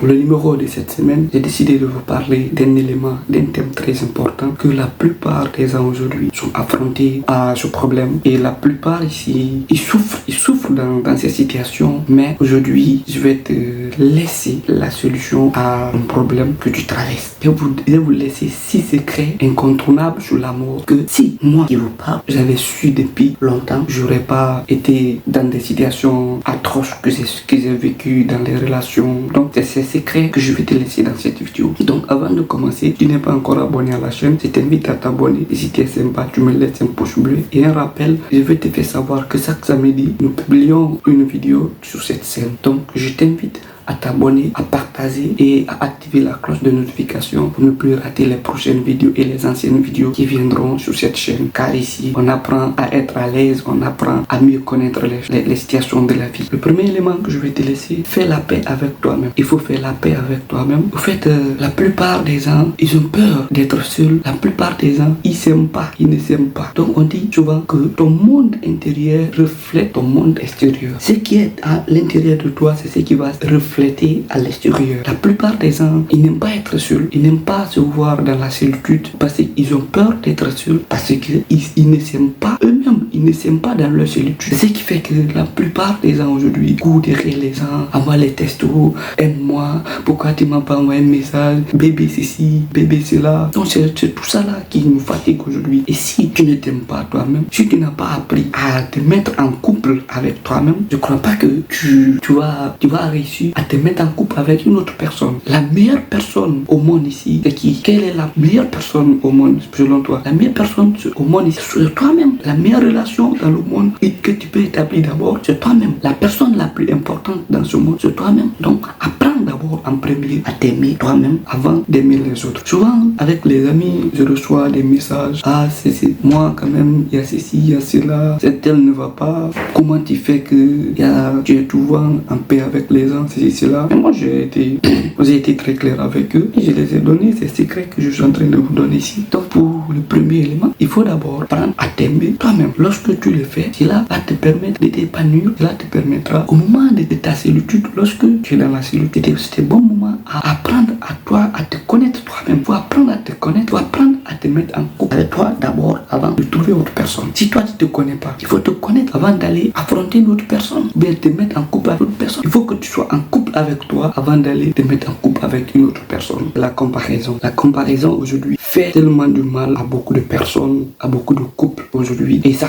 Pour le numéro de cette semaine, j'ai décidé de vous parler d'un élément, d'un thème très important que la plupart des gens aujourd'hui sont affrontés à ce problème. Et la plupart ici, ils souffrent dans ces situations. Mais aujourd'hui, je vais te laisser la solution à un problème que tu traverses. Je vais vous laisser 6 secrets incontournables sur l'amour que si moi qui vous parle, j'avais su depuis longtemps, j'aurais pas été dans des situations atroces que j'ai vécues dans les relations. Donc c'est ces secrets que je vais te laisser dans cette vidéo. Donc avant de commencer, si tu n'es pas encore abonné à la chaîne, je t'invite à t'abonner. Et si tu es sympa, tu me laisses un pouce bleu. Et un rappel, je vais te faire savoir que chaque samedi, nous publions une vidéo sur cette chaîne. Donc je t'invite à t'abonner, à partager et à activer la cloche de notification pour ne plus rater les prochaines vidéos et les anciennes vidéos qui viendront sur cette chaîne. Car ici, on apprend à être à l'aise, on apprend à mieux connaître les situations de la vie. Le premier élément que je vais te laisser, fais la paix avec toi-même. Il faut faire la paix avec toi-même. En fait, la plupart des gens, ils ont peur d'être seuls. La plupart des gens, ils s'aiment pas, ils ne s'aiment pas. Donc on dit souvent que ton monde intérieur reflète ton monde extérieur. Ce qui est à l'intérieur de toi, c'est ce qui va refléter à l'extérieur. La plupart des gens, ils n'aiment pas être seuls, ils n'aiment pas se voir dans la solitude parce qu'ils ont peur d'être seuls, parce qu'ils ne s'aiment pas eux-mêmes, ils ne s'aiment pas dans leur solitude. C'est ce qui fait que la plupart des gens aujourd'hui courent derrière les gens, envoient les textos, aime-moi, pourquoi tu m'as pas envoyé un message, bébé ceci, bébé cela. Donc c'est tout ça là qui nous fatigue aujourd'hui. Et si tu ne t'aimes pas toi-même, si tu n'as pas appris à te mettre en couple avec toi-même, je crois pas que tu vas réussir à te mettre en couple avec une autre personne. La meilleure personne au monde ici, c'est qui? Quelle est la meilleure personne au monde selon toi? La meilleure personne au monde ici, c'est toi-même. La meilleure relation dans le monde que tu peux établir d'abord, c'est toi-même. La personne la plus importante dans ce monde, c'est toi-même. Donc, apprends d'abord en premier à t'aimer toi-même avant d'aimer les autres. Souvent, avec les amis, je reçois des messages. Ah, c'est moi quand même, il y a ceci, il y a cela, cette tel ne va pas. Comment tu fais que tu es souvent en paix avec les gens, c'est cela. Et moi, j'ai été très clair avec eux et je les ai donné ces secrets que je suis en train de vous donner ici. Donc, pour le premier élément, il faut d'abord apprendre à t'aimer toi-même. Lorsque tu le fais, cela va te permettre de t'épanouir. Cela te permettra, au moment de ta solitude, lorsque tu es dans la solitude, c'est un bon moment à apprendre à toi, à te connaître toi-même. Il faut apprendre à te connaître, il faut apprendre à te mettre en couple avec toi d'abord avant de trouver autre personne. Si toi, tu ne te connais pas, il faut te connaître avant d'aller affronter une autre personne ou bien te mettre en couple avec une autre personne. Il faut que tu sois en couple avec toi avant d'aller te mettre en couple avec une autre personne. La comparaison aujourd'hui fait tellement du mal à beaucoup de personnes, à beaucoup de couples aujourd'hui. Et ça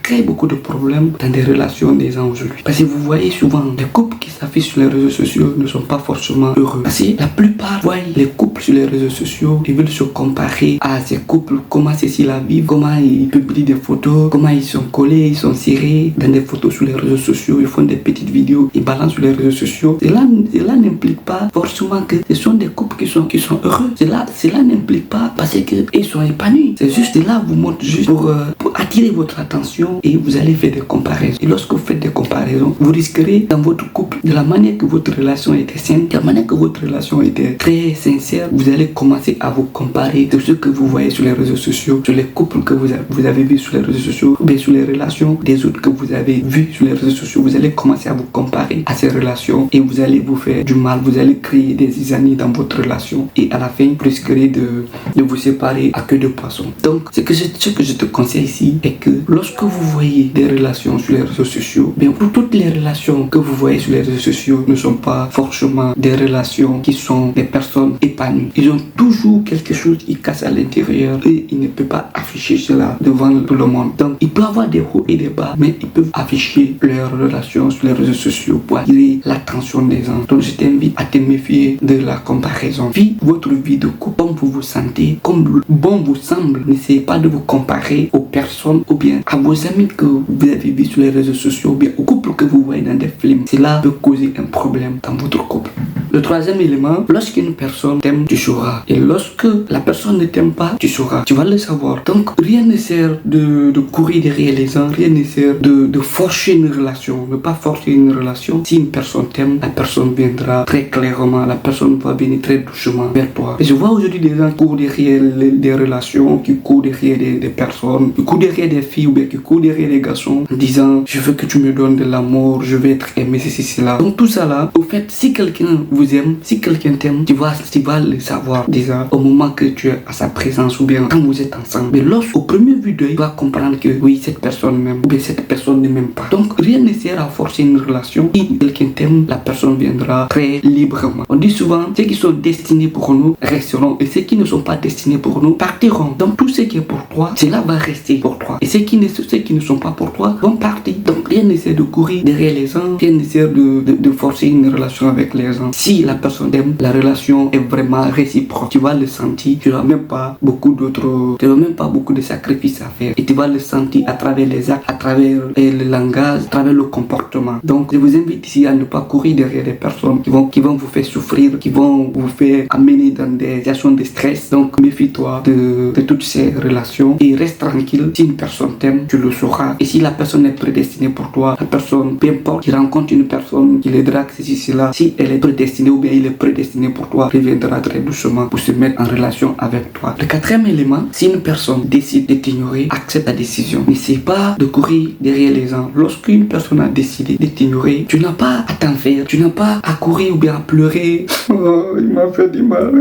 crée beaucoup de problèmes dans des relations des gens aujourd'hui. Parce que vous voyez souvent, les couples qui s'affichent sur les réseaux sociaux ne sont pas forcément heureux. Parce que la plupart voient les couples sur les réseaux sociaux, ils veulent se comparer à ces couples, comment ceux-ci la vivent, comment ils publient des photos, comment ils sont collés, ils sont serrés dans des photos sur les réseaux sociaux, ils font des petites vidéos, ils balancent sur les réseaux sociaux. Cela n'implique pas forcément que ce sont des couples qui sont heureux. Cela n'implique pas parce qu'ils sont épanouis. C'est juste là, vous montre juste pour attirer votre attention et vous allez faire des comparaisons. Et lorsque vous faites des comparaisons, vous risquerez dans votre couple, de la manière que votre relation était saine, de la manière que votre relation était très sincère, vous allez commencer à vous comparer de ce que vous voyez sur les réseaux sociaux, sur les couples que vous avez vus sur les réseaux sociaux, ou bien sur les relations des autres que vous avez vus sur les réseaux sociaux. Vous allez commencer à vous comparer à ces relations et vous allez vous faire du mal, vous allez créer des zizanies dans votre relation et à la fin vous risquerez de vous séparer à queue de poisson. Donc ce que je te conseille ici est que lorsque vous voyez des relations sur les réseaux sociaux, bien toutes les relations que vous voyez sur les réseaux sociaux ne sont pas forcément des relations qui sont des personnes épanouies. Ils ont toujours quelque chose qui casse à l'intérieur et ils ne peuvent pas afficher cela devant tout le monde. Donc il peut y avoir des hauts et des bas, mais ils peuvent afficher leurs relations sur les réseaux sociaux pour attirer l'attention des gens. Donc je t'invite à te méfier de la comparaison. Vivez votre vie de couple comme vous vous sentez, comme bon vous semble. N'essayez pas de vous comparer aux personnes ou bien à vos amis que vous avez vus sur les réseaux sociaux ou bien aux couples que vous voyez dans des films. Cela peut causer un problème dans votre couple. Le troisième élément, lorsqu'une personne t'aime, tu sauras. Et lorsque la personne ne t'aime pas, tu sauras. Tu vas le savoir. Donc, rien ne sert de courir derrière les gens. Rien ne sert de forcer une relation. Ne pas forcer une relation. Si une personne t'aime, la personne viendra très clairement. La personne va venir très doucement vers toi. Et je vois aujourd'hui des gens qui courent derrière des relations, qui courent derrière des personnes, qui courent derrière des filles ou bien qui courent derrière des garçons en disant je veux que tu me donnes de l'amour, je vais être aimé, ceci, cela. Donc tout ça là, au fait, si quelqu'un vous vous aime, si quelqu'un t'aime, tu vas le savoir déjà au moment que tu es à sa présence ou bien quand vous êtes ensemble. Mais lorsqu'au premier vue d'œil, tu vas comprendre que oui, cette personne m'aime ou bien cette personne ne m'aime pas. Donc rien ne sert à forcer une relation. Si quelqu'un t'aime, la personne viendra très librement. On dit souvent, ceux qui sont destinés pour nous resteront et ceux qui ne sont pas destinés pour nous partiront. Donc tout ce qui est pour toi, cela va rester pour toi. Et ceux qui ne sont pas pour toi vont partir. Donc rien ne sert de courir derrière les gens, rien ne sert de forcer une relation avec les gens. Si la personne t'aime, la relation est vraiment réciproque. Tu vas le sentir, tu n'as même pas beaucoup de sacrifices à faire. Et tu vas le sentir à travers les actes, à travers le langage, à travers le comportement. Donc je vous invite ici à ne pas courir derrière des personnes qui vont vous faire souffrir, qui vont vous faire amener dans des situations de stress. Donc méfie-toi de toutes ces relations et reste tranquille. Si une personne t'aime, tu le sauras. Et si la personne est prédestinée pour toi, la personne, peu importe, qui rencontre une personne qui le drague, cela, si elle est prédestinée ou bien il est prédestiné pour toi, il viendra très doucement pour se mettre en relation avec toi. Le quatrième élément, si une personne décide de t'ignorer, accepte la décision. N'essaie pas de courir derrière les gens. Lorsqu'une personne a décidé de t'ignorer, tu n'as pas à t'en faire, tu n'as pas à courir ou bien à pleurer. Oh, il m'a fait du mal,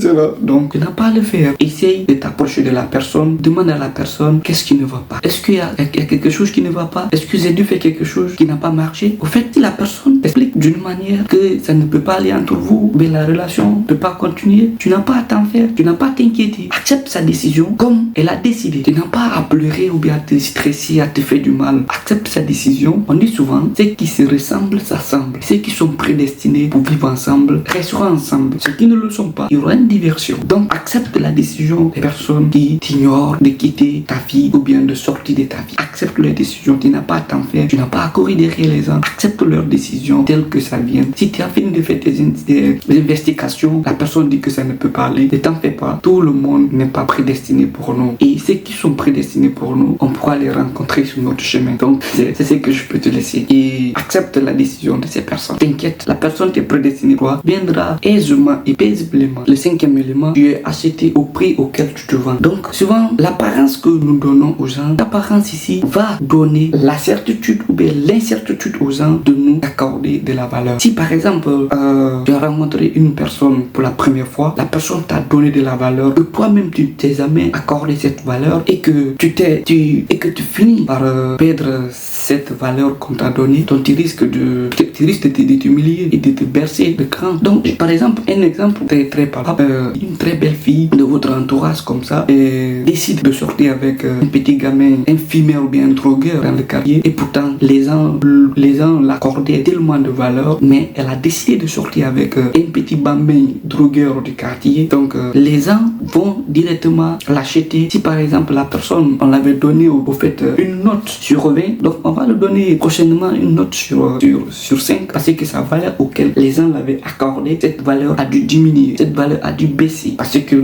cela. Donc, tu n'as pas à le faire. Essaye de t'approcher de la personne, demande à la personne qu'est-ce qui ne va pas. Est-ce qu'il y a quelque chose qui ne va pas? Est-ce que j'ai dû faire quelque chose qui n'a pas marché? Au fait, si la personne t'explique d'une manière que ça ne peut pas aller entre vous, mais la relation ne peut pas continuer, tu n'as pas à t'en faire, tu n'as pas à t'inquiéter. Accepte sa décision comme elle a décidé. Tu n'as pas à pleurer ou bien à te stresser, à te faire du mal. Accepte sa décision. On dit souvent, ceux qui se ressemblent s'assemblent. Ceux qui sont prédestinés pour vivre ensemble resteront ensemble. Ceux qui ne le sont pas, il y aura une diversion. Donc accepte la décision des personnes qui t'ignorent de quitter ta vie ou bien de sortir de ta vie. Accepte leur décision. Tu n'as pas à t'en faire. Tu n'as pas à courir derrière les gens. Accepte leur décision telle que ça vient. Si tu as fini de faire des investigations, la personne dit que ça ne peut pas aller. Ne t'en fais pas. Tout le monde n'est pas prédestiné pour nous. Et ceux qui sont prédestinés pour nous, on pourra les rencontrer sur notre chemin. Donc c'est ce que je peux te laisser. Et accepte la décision de ces personnes. T'inquiète, la personne qui est prédestinée pour toi viendra aisément et paisiblement. Le cinquième élément, tu es acheté au prix auquel tu te vends. Donc souvent, l'apparence que nous donnons aux gens, l'apparence ici va donner la certitude ou bien l'incertitude aux gens de nous accorder de la valeur. Si par exemple, tu as rencontré une personne pour la première fois, la personne t'a donné de la valeur, que toi-même tu t'es jamais accordé cette valeur et que tu finis par perdre cette valeur qu'on t'a donnée, donc tu risques de t'humilier et de te bercer de cran. Donc par exemple, un exemple très palpable, une très belle fille de votre entourage comme ça décide de sortir avec un petit gamin, un fumeur ou bien un drogueur dans le quartier, et pourtant les gens l'accordaient tellement de valeur, mais elle a décidé de sortir avec un petit bambin drogueur du quartier. Donc les gens vont directement l'acheter. Si par exemple la personne, on l'avait donné au fait une note sur 20, donc on va le donner prochainement une note sur 5 parce que sa valeur auquel les gens l'avaient accordé, cette valeur a dû diminuer, cette valeur a dû baisser parce que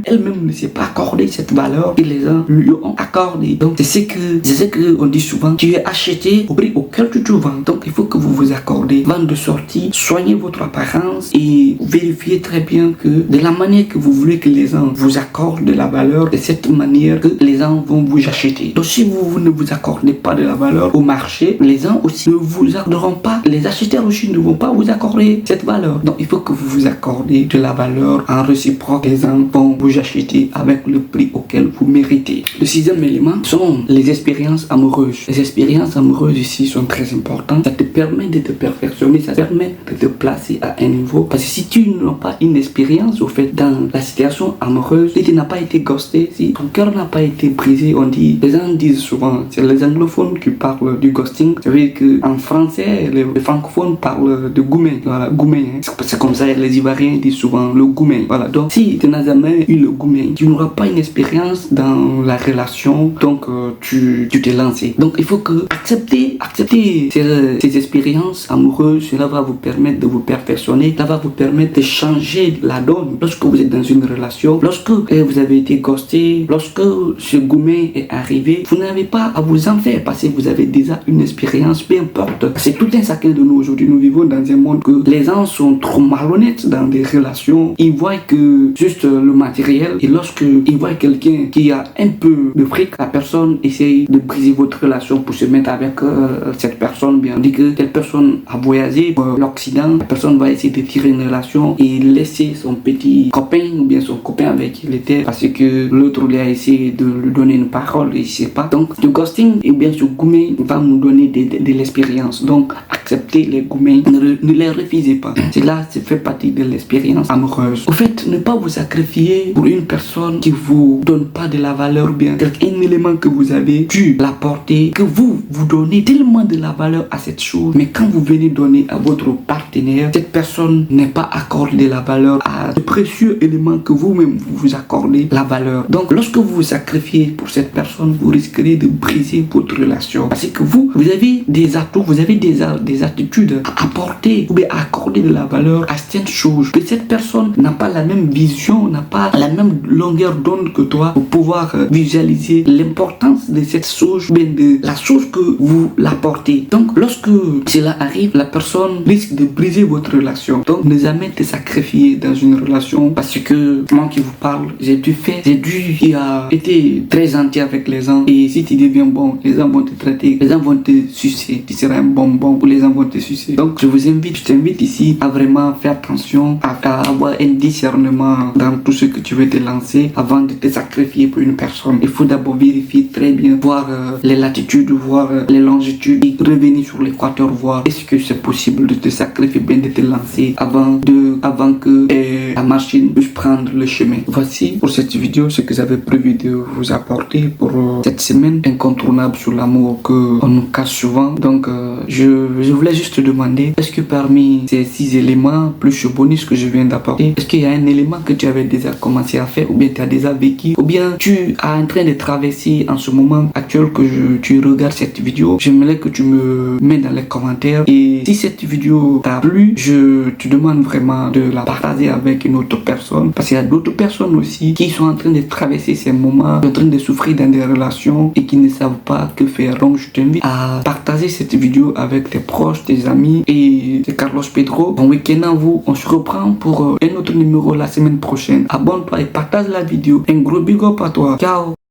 elle-même ne s'est pas accordé cette valeur que les gens lui ont accordé. Donc c'est ce que on dit souvent, tu es acheté au prix auquel tu te vends. Donc il faut que vous vous accordez avant de sortir, soignez votre apparence et vérifiez très bien que de la manière que vous voulez que les gens vous accordent de la valeur, de cette manière que les gens vont vous acheter. Donc si vous ne vous accordez pas de la valeur au marché, les gens aussi ne vous accorderont pas, les acheteurs aussi ne vont pas vous accorder cette valeur. Donc il faut que vous vous accordez de la valeur en réciproque. Les gens vont vous acheter avec le prix auquel vous méritez. Le sixième élément sont les expériences amoureuses. Les expériences amoureuses ici sont très importantes. Ça te permet de te perfectionner, ça te permet de te placer à un niveau. Parce que si tu n'as pas une expérience au fait dans la situation amoureuse, si tu n'as pas été ghosté, si ton cœur n'a pas été brisé, les gens disent souvent, c'est les anglophones qui parlent du ghosting. Ça veut dire qu'en français, les francophones parlent de goumen. Voilà, goumen. Hein. C'est comme ça, les Ivoiriens disent souvent le goumen. Voilà, donc si tu n'as jamais eu le goumen, tu n'auras pas une expérience dans la relation, donc tu t'es lancé. Donc il faut que accepter ces expériences amoureuses, cela va vous permettre de vous perfectionner, ça va vous permettre de changer la donne lorsque vous êtes dans une relation, lorsque vous avez été ghosté, lorsque ce goumen est arrivé, vous n'avez pas à vous en faire parce que vous avez déjà une expérience, peu importe. C'est tout un chacun de nous aujourd'hui. Nous vivons dans un monde que les gens sont trop malhonnêtes dans des relations. Ils voient que juste le matériel, et lorsque ils voient quelqu'un qui a un peu de fric, la personne essaye de briser votre relation pour se mettre avec cette personne. Bien, on dit que telle personne a voyagé pour l'Occident, la personne va essayer de tirer une relation et laisser son petit copain ou bien son copain avec qui il était parce que l'autre lui a essayé de lui donner une parole et je sais pas. Donc le ghosting et bien ce grooming va nous donner de l'expérience. Donc acceptez les grooming, ne les refusez pas. Cela fait partie de l'expérience amoureuse. Au fait, ne pas vous sacrifier pour une personne qui vous donne pas de la valeur ou bien un élément que vous avez dû l'apporter, que vous donnez tellement de la valeur à cette chose, mais quand vous venez donner à votre partenaire, cette personne n'est pas accordée de la valeur à ce précieux élément que vous-même vous accordez la valeur. Donc lorsque vous vous sacrifiez pour cette personne, vous risquerez de briser votre relation parce que vous avez des atouts, vous avez des attitudes à apporter ou bien à accorder de la valeur à certaines choses que cette personne n'a pas la même vision, n'a pas la même longueur d'onde que toi pour pouvoir visualiser l'importance de cette chose, bien de la chose que vous l'apportez. Donc lorsque cela arrive, la personne risque de briser votre relation. Donc ne jamais te sacrifier dans une relation parce que moi qui vous parle, j'ai dû été très gentil avec les gens et si tu deviens bon, les gens vont te traiter, les gens vont te sucer, tu seras un bonbon ou les gens vont te sucer. Donc je t'invite ici à vraiment faire attention, à avoir un discernement dans tout ce que tu veux te lancer avant de te sacrifier pour une personne. Il faut d'abord vérifier très bien, voir les latitudes, voir les longitudes et revenir sur l'équateur, voir est-ce que c'est possible de te sacrifier, bien de te lancer avant que la machine puisse prendre le chemin. Voici pour cette vidéo ce que j'avais prévu de vous apporter pour cette semaine incontournable sur l'amour qu'on nous cache souvent. Donc je voulais juste te demander, est-ce que parmi ces 6 éléments plus ce bonus que je viens d'apporter, est-ce qu'il y a un élément que tu avais déjà commencé à faire ou bien tu as déjà vécu ou bien tu es en train de traverser en ce moment actuel que tu regardes cette vidéo? J'aimerais que tu me mets dans les commentaires et si cette vidéo t'a plu, je te demande vraiment de la partager avec une autre personne parce qu'il y a d'autres personnes aussi qui sont en train de traverser ces moments, en train de souffrir dans des relations et qui ne savent pas que faire. Donc je t'invite à partager cette vidéo avec tes proches, tes amis et c'est Carlos Pedro. Bon week-end à vous, on se reprend pour un autre numéro la semaine prochaine. Abonne-toi et partage la vidéo. Un gros big up à toi. Ciao.